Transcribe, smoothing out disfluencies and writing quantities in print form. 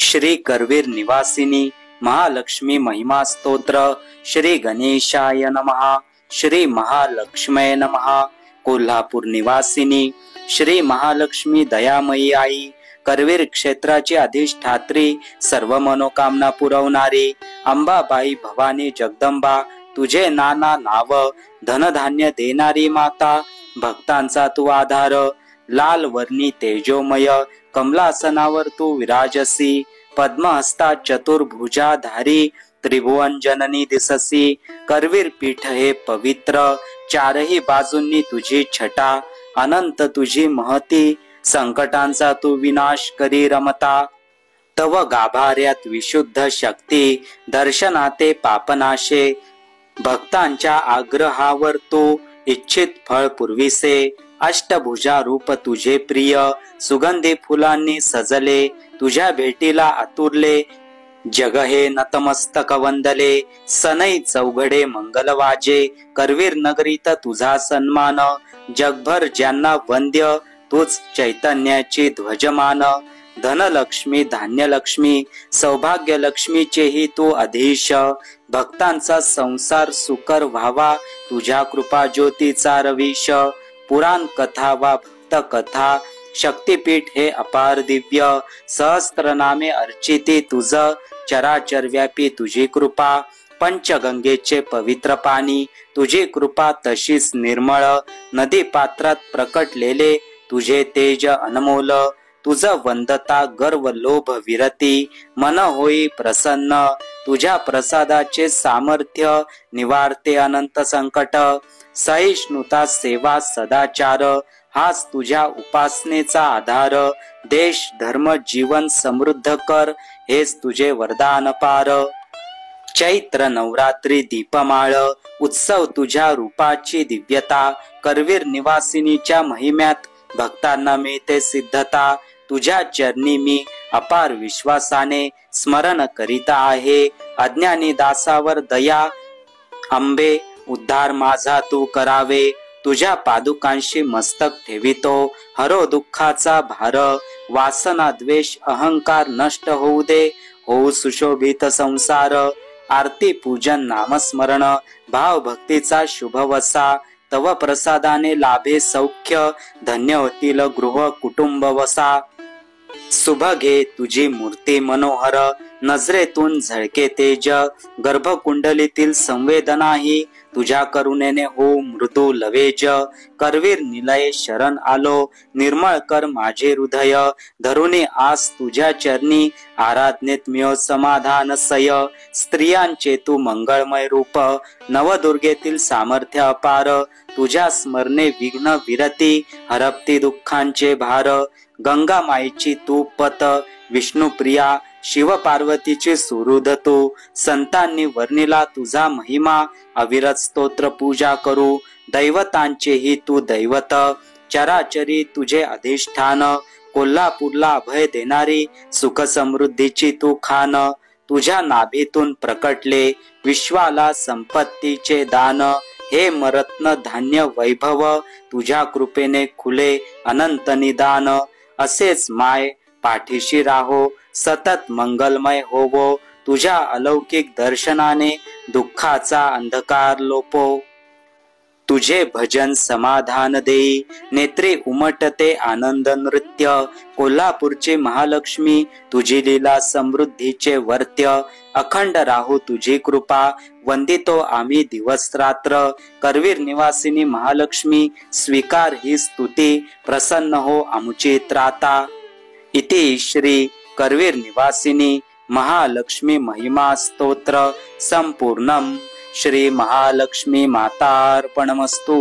श्री करवीर निवासिनी महालक्ष्मी महिमा स्तोत्र। श्री गणेशाय नमः। श्री महालक्ष्मये नमः। कोल्हापूर निवासिनी श्री महालक्ष्मी दयामयी आई, करवीर क्षेत्राची अधिष्ठात्री, सर्व मनोकामना पुरवणारी अंबाबाई भवानी जगदंबा, तुझे नाना नाव, धनधान्य देणारी माता, भक्तांचा तू आधार, लाल वर्णी तेजोमय कमलासनावर तू विराजसी, पद्महस्ता चतुर्भुजाधारी, त्रिभुवन जननी दिससी, करवीर पीठ हे पवित्र, चारही बाजूंनी तुझी छटा, अनंत तुझी महती, संकटांचा तू विनाश करी रमता, तव गाभाऱ्यात विशुद्ध शक्ती, दर्शनाते पापनाशे, भक्तांच्या आग्रहावर तू इच्छित फळ पुरविसे, अष्टभुजा रूप तुझे प्रिय, सुगंधी फुलांनी सजले, तुझ्या भेटीला आतुरले, जग हे नतमस्तक वंदले, सनई चौघडे मंगल वाजे, करवीर नगरीत तुझा सन्मान, जगभर ज्यांना वंद्य तूच चैतन्याची ध्वजमान, धनलक्ष्मी धान्यलक्ष्मी सौभाग्य लक्ष्मीचेही तू अधीश, भक्तांचा संसार सुकर व्हावा तुझ्या कृपा ज्योतीचा रवीश, पुराण कथा वा भक्त कथा, शक्तिपीठ हे अपार दिव्य, सहस्त्रनामे अर्चिती तुझ, चराचर व्यापी तुझी कृपा, पंचगंगेचे पवित्र पाणी, तुझी कृपा तशीच निर्मळ, नदी पात्रात प्रकटलेले तुझे तेज अनमोल, तुझ वंदता गर्व लोभ विरती, मन होई प्रसन्न, तुझ्या प्रसादाचे सामर्थ्य निवारते अनंत संकट, सहिष्णुता सेवा सदाचार, हाच तुझ्या उपासनेचा आधार, देश धर्म जीवन समृद्ध कर, हेच तुझे वरदान पार, चैत्र नवरात्री दीपमाळ, उत्सव तुझ्या रूपाची दिव्यता, करवीर निवासिनीच्या महिम्यात भक्तांना मिळते सिद्धता, तुझ्या चरणी मी अपार विश्वासाने स्मरण करीत आहे, अज्ञानी दासावर दया अंबे, उद्धार माझा तू करावे, तुझ्या पादुकांशी मस्तक ठेवितो, हरो दुःखाचा भार, वासना द्वेष अहंकार नष्ट होऊ दे, होऊ सुशोभित संसार, आरती पूजन नामस्मरण भाव भक्तीचा शुभ वसा, तव प्रसादाने लाभे सौख्य, धन्य होतील गृह कुटुंब वसा, सुभगे तुझी मूर्ती मनोहर, नजरेतून झळके तेज, गर्भकुंडलीतील संवेदनाही तुझ्या करुणेने हो मृदू लवेज, करवीर निलये शरण आलो, निर्मळ कर माझे हृदय, धरुनी आस तुझ्या चरणी, आराधनेत मिळो समाधान सय, स्त्रियांचे तू मंगळमय रूप, नवदुर्गेतील सामर्थ्य अपार, तुझ्या स्मरणे विघ्न विरती, हरपती दुःखांचे भार, गंगा माईची तू पत, विष्णुप्रिया शिव पार्वतीचे सुहृद तू, संतांनी वर्णिला तुझा महिमा, अविरत स्तोत्र पूजा करू, दैवतांचेही तू दैवत, चराचरी तुझे अधिष्ठान, कोल्हापूरला अभय देणारी सुख समृद्धीची तू खान, तुझ्या नाभीतून प्रकटले विश्वाला संपत्तीचे दान, हे मरत्न धान्य वैभव, तुझ्या कृपेने खुले अनंत निदान, असेच माय पाठीशी राहो, सतत मंगलमय होवो, तुझ्या अलौकिक दर्शनाने दुःखाचा अंधकार लोपो, तुझे भजन समाधान देई, नेत्रे उमटते आनंद नृत्य, कोल्हापूरचे महालक्ष्मी तुझी लीला समृद्धीचे वर्त्य, अखंड राहू तुझी कृपा, वंदितो आम्ही दिवस रात्र, करवीर निवासिनी महालक्ष्मी स्वीकार ही स्तुती, प्रसन्न हो आमची त्राता, इति श्री करवीर निवासिनी महालक्ष्मी महिमा स्तोत्र संपूर्णम। श्री महालक्ष्मी मातार्पणमस्तु।